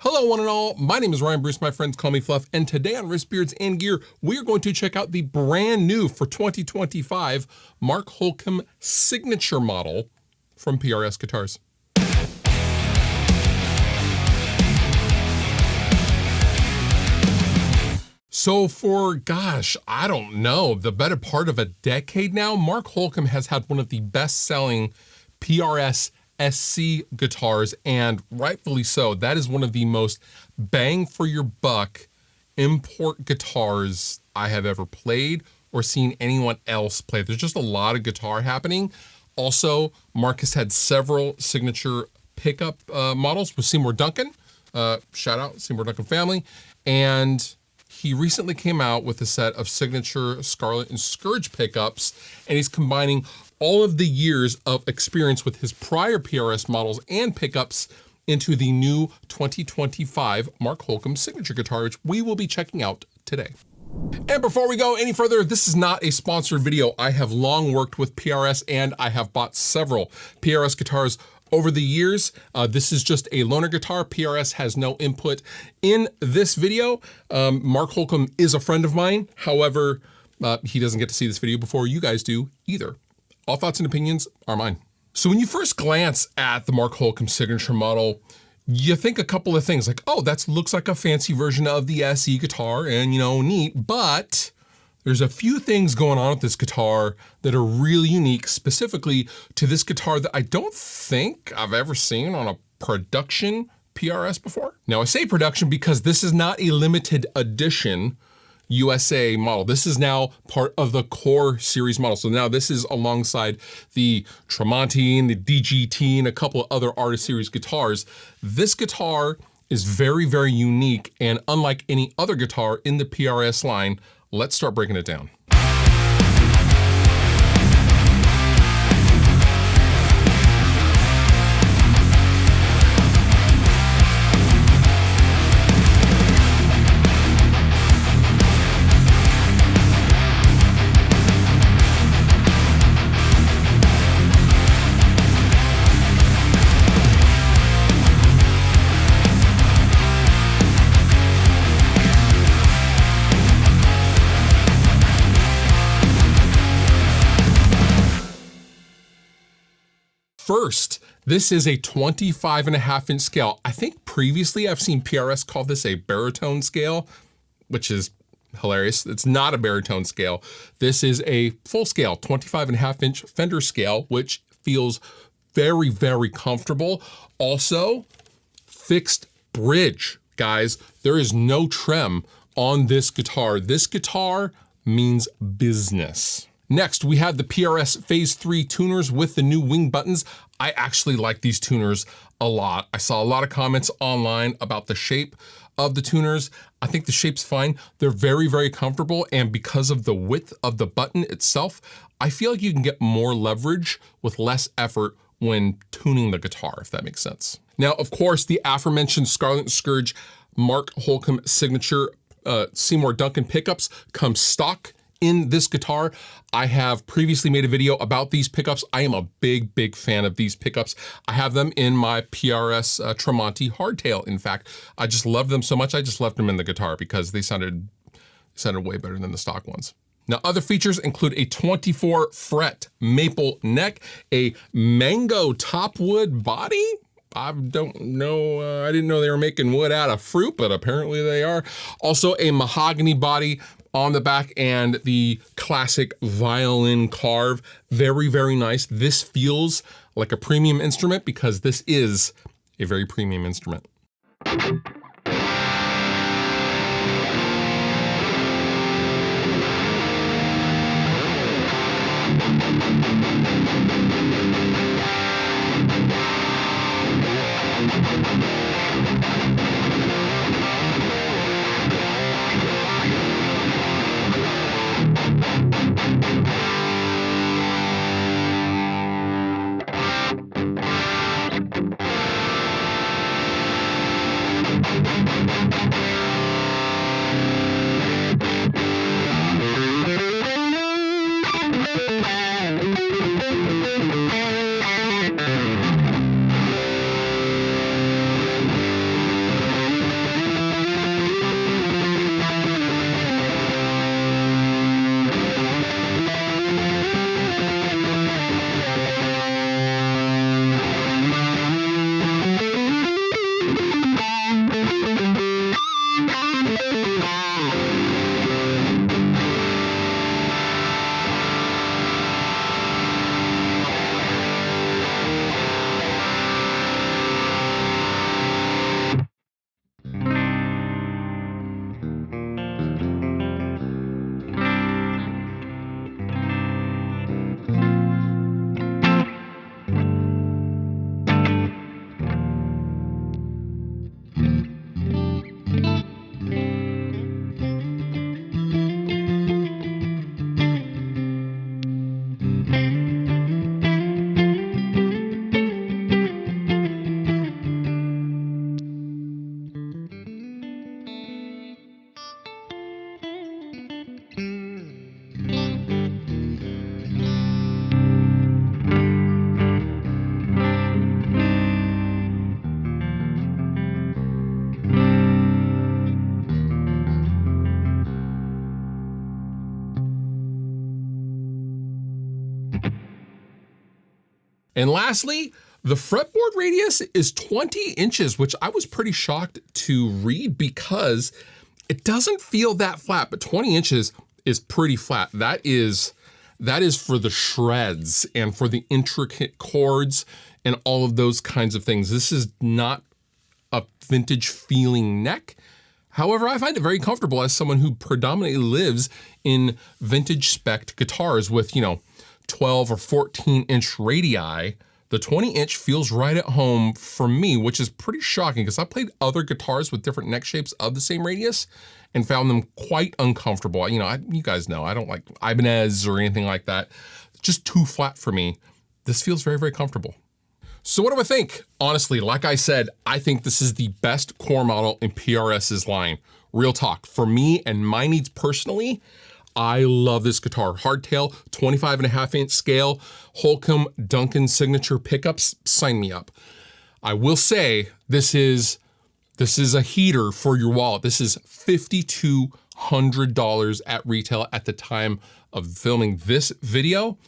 Hello one and all, my name is Ryan Bruce, my friends call me Fluff, and today on Wrist Beards and Gear, we are going to check out the brand new for 2025 Mark Holcomb signature model from PRS Guitars. So for, gosh, I don't know, the better part of a decade now, Mark Holcomb has had one of the best-selling PRS SC guitars, and rightfully so. That is one of the most bang for your buck import guitars I have ever played or seen anyone else play. There's just a lot of guitar happening. Also, Mark has had several signature pickup models with Seymour Duncan. Shout out Seymour Duncan family. And he recently came out with a set of signature Scarlet and Scourge pickups, and he's combining all of the years of experience with his prior PRS models and pickups into the new 2025 Mark Holcomb signature guitar, which we will be checking out today. And before we go any further, this is not a sponsored video. I have long worked with PRS and I have bought several PRS guitars over the years. This is just a loaner guitar. PRS has no input in this video. Mark Holcomb is a friend of mine. However, he doesn't get to see this video before you guys do either. All thoughts and opinions are mine. So when you first glance at the Mark Holcomb signature model, you think a couple of things like, oh, that looks like a fancy version of the SE guitar and, you know, neat, but there's a few things going on with this guitar that are really unique, specifically to this guitar that I don't think I've ever seen on a production PRS before. Now I say production because this is not a limited edition USA model. This is now part of the core series model. So now this is alongside the Tremonti and the DGT and a couple of other artist series guitars. This guitar is very, very unique and unlike any other guitar in the PRS line. Let's start breaking it down. First, this is a 25.5-inch scale. I think previously I've seen PRS call this a baritone scale, which is hilarious. It's not a baritone scale. This is a full scale, 25.5-inch Fender scale, which feels very, very comfortable. Also, fixed bridge, guys. There is no trem on this guitar. This guitar means business. Next, we have the PRS Phase 3 tuners with the new wing buttons. I actually like these tuners a lot. I saw a lot of comments online about the shape of the tuners. I think the shape's fine. They're very, very comfortable, and because of the width of the button itself, I feel like you can get more leverage with less effort when tuning the guitar, if that makes sense. Now, of course, the aforementioned Scarlet and Scourge Mark Holcomb signature Seymour Duncan pickups come stock in this guitar. I have previously made a video about these pickups. I am a big, big fan of these pickups. I have them in my PRS Tremonti hardtail. In fact, I just love them so much, I just left them in the guitar because they sounded way better than the stock ones. Now, other features include a 24 fret maple neck, a mango top wood body. I don't know, I didn't know they were making wood out of fruit, but apparently they are. Also a mahogany body on the back and the classic violin carve. Very, very nice. This feels like a premium instrument because this is a very premium instrument. And lastly, the fretboard radius is 20 inches, which I was pretty shocked to read because it doesn't feel that flat, but 20 inches is pretty flat. That is for the shreds and for the intricate chords and all of those kinds of things. This is not a vintage feeling neck. However, I find it very comfortable as someone who predominantly lives in vintage spec'd guitars with, 12 or 14 inch radii. The 20 inch feels right at home for me, which is pretty shocking because I played other guitars with different neck shapes of the same radius and found them quite uncomfortable. You guys know, I don't like Ibanez or anything like that. It's just too flat for me. This feels very, very comfortable. So what do I think? Honestly, like I said, I think this is the best core model in PRS's line. Real talk. For me and my needs personally, I love this guitar. Hardtail, 25.5-inch scale, Holcomb Duncan signature pickups, sign me up. I will say this is a heater for your wallet. This is $5,200 at retail at the time of filming this video.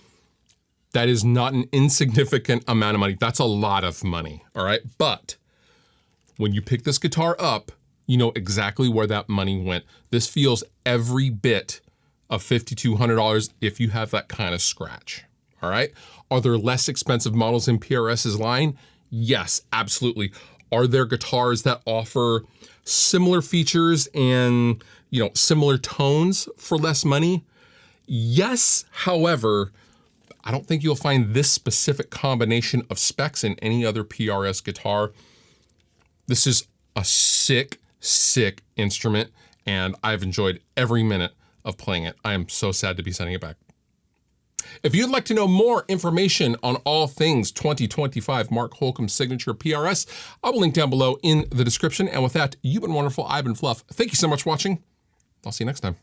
That is not an insignificant amount of money. That's a lot of money, all right? But when you pick this guitar up, you know exactly where that money went. This feels every bit of $5,200 if you have that kind of scratch, all right? Are there less expensive models in PRS's line? Yes, absolutely. Are there guitars that offer similar features and, similar tones for less money? Yes, however, I don't think you'll find this specific combination of specs in any other PRS guitar. This is a sick, sick instrument, and I've enjoyed every minute of playing it. I am so sad to be sending it back. If you'd like to know more information on all things 2025 Mark Holcomb Signature PRS, I will link down below in the description. And with that, you've been wonderful. I've been Fluff. Thank you so much for watching. I'll see you next time.